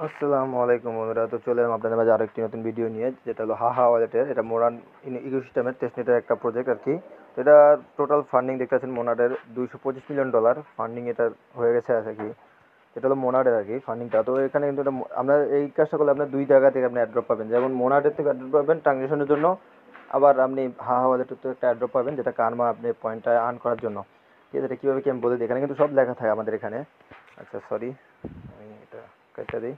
আসসালামু আলাইকুম বন্ধুরা। তো চলে এলাম আপনাদের মাঝে আরেকটি নতুন ভিডিও নিয়ে, যেটা হলো হাহা ওয়ালেটের। এটা মোনাড ইকোসিস্টেমের টেস্টনেটের একটা প্রজেক্ট আর কি। তো এটা টোটাল ফান্ডিং দেখতে পাচ্ছেন মোনাডের $225 মিলিয়ন ফান্ডিং এটা হয়ে গেছে আর কি। এটা হলো মোনাডের আর কি ফান্ডিংটা। তো এখানে কিন্তু এটা আমরা এই কাজটা করলে আপনার দুই জায়গা থেকে আপনি অ্যাড্রপ পাবেন, যেমন মোনাডের থেকে অ্যাড্রপ পাবেন ট্রানজেকশনের জন্য, আবার আপনি হাহা ওয়ালেটের থেকে একটা অ্যাড্রপ পাবেন যেটা কারমা আপনি পয়েন্টটা আর্ন করার জন্য। ঠিক আছে, এটা কীভাবে কি আমি বলে দিই, এখানে কিন্তু সব লেখা থাকে আমাদের এখানে। আচ্ছা সরি, আমি এটা কেটে দিই।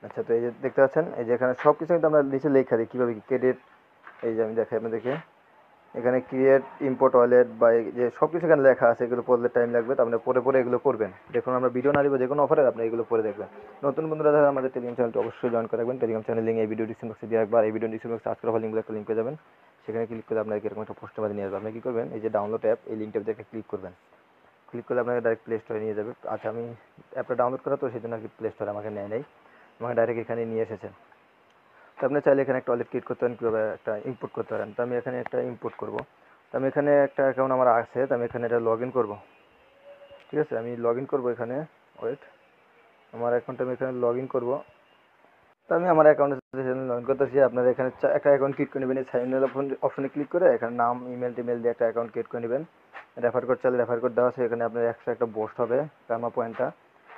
আচ্ছা, তো এই যে দেখতে পাচ্ছেন, এই যে এখানে সব কিছু কিন্তু আমরা নিচে লেখা দিই কীভাবে কি ক্রেডিট। এই যে আমি দেখাই আপনাদেরকে, এখানে ক্রিয়েট ইম্পোর্ট ওয়ালেট বা এই যে সব কিছু এখানে লেখা আছে। এগুলো পড়লে টাইম লাগবে, তো আপনি পরে পরে এগুলো করবেন। দেখুন আমরা ভিডিও না দিব যে কোনো অফারের, আপনি এগুলো পরে দেখবেন। নতুন বন্ধুরা যারা আমাদের টেলিগ্রাম চ্যানেলটা অবশ্যই জয়েন করে রাখবেন। টেলিগ্রাম চ্যানেল লিঙ্ক এই ভিডিও ডিসক্রিপশন বক্সে দিয়ে রাখবো, আর এই ভিডিও ডিসক্রিপশন বক্সে সার্চ করা লিঙ্কগুলো একটা লিঙ্ক পেয়ে যাবেন। সেখানে ক্লিক করে আপনাকে এরকম একটা পোস্টের মাঝে নিয়ে আসবে। আপনি কী করবেন, এই যে ডাউনলোড অ্যাপ, এই লিঙ্কটাতে দেখে ক্লিক করবেন। ক্লিক করলে আপনাকে ডাইরেক্ট প্লে স্টোরে নিয়ে যাবে। আচ্ছা, আমি অ্যাপটা ডাউনলোড করা, তো সেই জন্য আর কি প্লে স্টোরে আমাকে নেয় নেই, আমাকে ডাইরেক্ট এখানে নিয়ে এসেছে। তো আপনি চাইলে এখানে একটা ওয়ালেট ক্রিয়েট করতে পারেন, কীভাবে একটা ইম্পোর্ট করতে পারেন। তো আমি এখানে একটা ইম্পোর্ট করব। তো আমি এখানে একটা অ্যাকাউন্ট আমার আছে, তো আমি এখানে এটা লগ ইন করবো। ঠিক আছে, আমি লগ ইন করবো এখানে। ওয়েট, আমার অ্যাকাউন্টটা আমি এখানে লগ ইন করবো। তো আমি আমার অ্যাকাউন্টের সাথে লগ ইন করতেছি। আপনারা এখানে একটা অ্যাকাউন্ট ক্রিয়েট করে নেবেন, সাইন ইন অপশনে ক্লিক করে এখানে নাম ইমেল টিমেল দিয়ে একটা অ্যাকাউন্ট ক্রিয়েট করে নেবেন। রেফার কোড চাইলে রেফার কোড দেওয়া আছে, এখানে আপনার 100 একটা বোস্ট হবে কারমা পয়েন্টটা।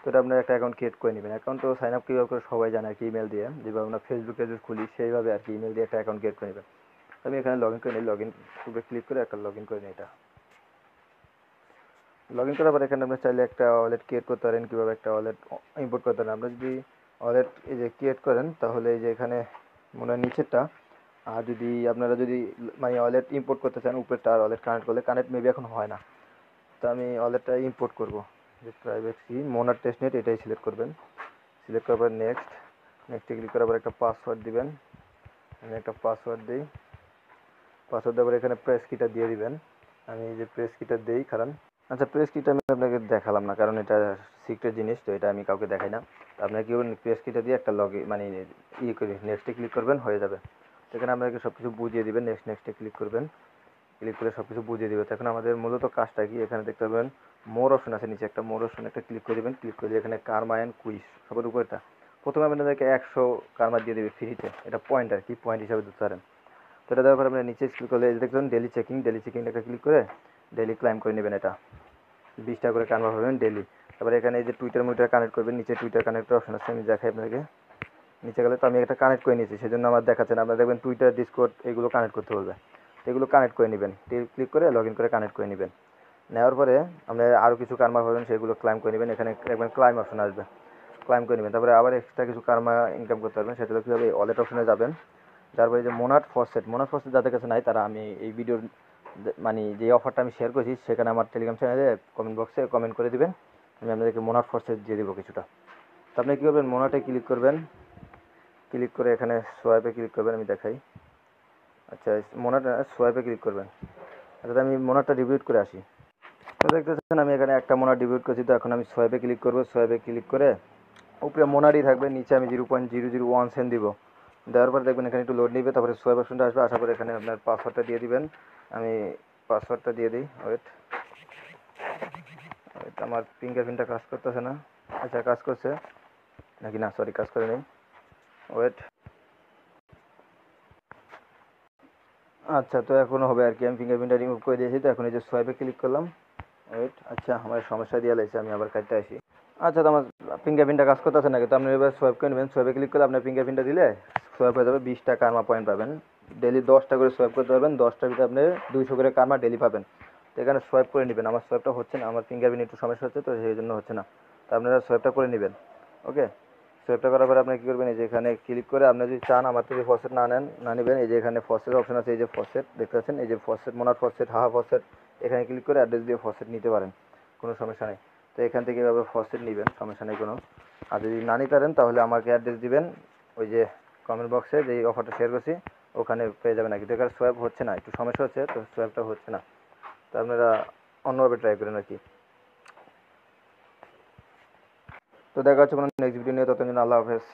তো এটা আপনার একটা অ্যাকাউন্ট ক্রিয়েট করে নেবেন। অ্যাকাউন্ট তো সাইন আপ কীভাবে করে সবাই জানে আর কি, ইমেল দিয়ে, যেভাবে আমরা ফেসবুক পেজ খুলি সেইভাবে আর কি, ইমেল দিয়ে একটা অ্যাকাউন্ট ক্রিয়েট করে নেবেন। আমি এখানে লগ ইন করে নিই, লগ ইন উপরে ক্লিক করে একটা লগ ইন করে নিই। এটা লগ ইন করার পর এখানে আপনি চাইলে একটা ওয়ালেট ক্রিয়েট করতে পারেন, কীভাবে একটা ওয়ালেট ইম্পোর্ট করতে পারেন। আপনারা যদি ওয়ালেট এই যে ক্রিয়েট করেন, তাহলে এই যে এখানে মনে হয় নিচেরটা, আর যদি আপনারা যদি মানে ওয়ালেট ইম্পোর্ট করতে চান উপরেরটা, আর ওয়ালেট কানেক্ট করলে কানেক্ট মেবি এখন হয় না। তো আমি ওয়ালেটটা ইম্পোর্ট করব, যে প্রাইভেসি মোনাড টেস্টনেট এটাই সিলেক্ট করবেন। সিলেক্ট করার পর নেক্সটে ক্লিক করার পর একটা পাসওয়ার্ড দিবেন। আমি একটা পাসওয়ার্ড দিই। পাসওয়ার্ড দেওয়ার পর এখানে প্রেস কিটা দিয়ে দিবেন। আমি এই যে প্রেস কিটা দিই, কারণ আচ্ছা প্রেস কিটা আমি আপনাকে দেখালাম না, কারণ এটা সিক্রেট জিনিস, তো এটা আমি কাউকে দেখাই না। তো আপনাকে কী করবেন, প্রেস কিটা দিয়ে একটা মানে করে নেক্সটে ক্লিক করবেন, হয়ে যাবে। তো এখানে আপনাকে সব কিছু বুঝিয়ে দিবেন। নেক্সটে ক্লিক করবেন, ক্লিক করে সব কিছু বুঝিয়ে দেবে। তো এখন আমাদের মূলত কাজটা কি, এখানে দেখতে পাবেন মোর অপশন আছে, নিচে একটা মোর অপশন একটা ক্লিক করে দেবেন। ক্লিক করে এখানে কারমা অ্যান্ড কুইজ সবার উপরেটা, প্রথমে আপনাদেরকে 100 কারমা দিয়ে দেবে ফ্রিতে। এটা পয়েন্ট আর কি, পয়েন্ট হিসাবে দিতে পারেন। তো এটা দেওয়ার পর আপনার নিচে ক্লিক করলে দেখবেন ডেলি চেকিং একটা ক্লিক করে ডেলি ক্লাইম করে নেবেন। এটা 20টা করে কারমা পাবেন ডেলি। তারপরে এখানে এই যে টুইটার কানেক্ট করবেন, নিচে টুইটার কানেক্টের অপশন আছে, আমি দেখাই আপনাকে। নিচে গেলে তো আমি একটা কানেক্ট করে নিয়েছি, সেজন্য আমার দেখাচ্ছে না। আপনারা দেখবেন টুইটার, ডিসকর্ড এগুলো কানেক্ট করতে বলবে, এগুলো কানেক্ট করে নেবেন। ক্লিক করে লগ ইন করে কানেক্ট করে নেবেন। নেওয়ার পরে আপনি আরও কিছু কারমা পাবেন, সেগুলো ক্লাইম করে নেবেন। এখানে একবার ক্লাইম অপশন আসবে, ক্লাইম করে নেবেন। তারপরে আবার এক্সট্রা কিছু কারমা ইনকাম করতে পারবেন। সেটা কীভাবে, ওয়ালেট অপশনে যাবেন। তারপরে যে মোনাড ফরসেট যাদের কাছে নাই, তারা আমি এই ভিডিওর মানে যে অফারটা আমি শেয়ার করছি, সেখানে আমার টেলিগ্রাম চ্যানেলে কমেন্ট বক্সে কমেন্ট করে দিবেন, আমি আপনাদেরকে মোনাড ফরসেট দিয়ে দেবো কিছুটা। তো আপনি কী করবেন, মোনাটে ক্লিক করবেন। ক্লিক করে এখানে সোয়াইপে ক্লিক করবেন, আমি দেখাই। আচ্ছা, মোনাটা সোয়াইপে ক্লিক করবেন। আচ্ছা, আমি মোনারটা ডিলিট করে আসি। তো দেখতেছেন আমি এখানে একটা মোনার ডিলিট করছি। তো এখন আমি সোয়াইপে ক্লিক করবো। সোয়াইপে ক্লিক করে উপরে মোনারই থাকবে, নিচে আমি 0.001 সেন্ট দিব। দেওয়ার পর দেখবেন এখানে একটু লোড নিবে, তারপরে সোয়াইপ অপশনটা আসবে। আসার পরে এখানে আপনার পাসওয়ার্ডটা দিয়ে দিবেন। আমি পাসওয়ার্ডটা দিয়ে দিই। ওয়েট, আমার ফিঙ্গারপ্রিন্টটা কাজ করতেছে না। আচ্ছা, কাজ করছে নাকি না, সরি কাজ করে নেই। ওয়েট, আচ্ছা, তো এখনও হবে আর কি। আমি ফিঙ্গারপ্রিন্টটা রিমুভ করে দিয়েছি। তো এখন এই যে সোয়াইপে ক্লিক করলাম। ওয়েট, আচ্ছা আমার সমস্যা দিয়ে লাগছে, আমি আবার কাটতে আসি। আচ্ছা, তো আমার ফিঙ্গারপ্রিন্টটা কাজ করতেছে না, কিন্তু আপনি এবার সোয়াইপ করে নেবেন। সোয়াইপে ক্লিক করলে আপনার ফিঙ্গারপ্রিন্টটা দিলে সোয়াইপ হয়ে যাবে। 20টা কারমা পয়েন্ট পাবেন ডেলি। 10টা করে সোয়াইপ করতে পারবেন, 10টার ভিতরে আপনি 200 করে কারমা ডেলি পাবেন। তো এখানে সোয়াইপ করে নেবেন। আমার সোয়াইপটা হচ্ছে না, আমার ফিঙ্গারপ্রিন্ট একটু সমস্যা হচ্ছে, তো সেই জন্য হচ্ছে না। তো আপনারা সোয়াইপটা করে নেবেন। ওকে, সোয়াইপটা করার পরে আপনি কী করবেন, এই যে এখানে ক্লিক করে আপনি যদি চান আমার থেকে ফসেট না নেবেন, এই যে এখানে ফসেট অপশন আছে, এই যে ফসেট দেখতে পাচ্ছেন, এই যে ফসেট, মোনার ফসেট, হাহা ফসেট, এখানে ক্লিক করে অ্যাড্রেস দিয়ে ফসেট নিতে পারেন, কোনো সমস্যা নেই। তো এখান থেকে এভাবে ফসেট নেবেন, সমস্যা নেই কোনো। আর যদি না নিতে পারেন, তাহলে আমাকে অ্যাড্রেস দিবেন, ওই যে কমেন্ট বক্সে যে অফারটা শেয়ার করছি ওখানে পেয়ে যাবেন আর কি। তো এখানে সোয়াইপ হচ্ছে না, একটু সমস্যা হচ্ছে, তো সোয়াইপটা হচ্ছে না। তো আপনারা অন্যভাবে ট্রাই করেন আর কি। তো দেখা হচ্ছে কোনো নেক্সট ভিডিও নিয়ে, ততদিন আল্লাহ হাফেজ।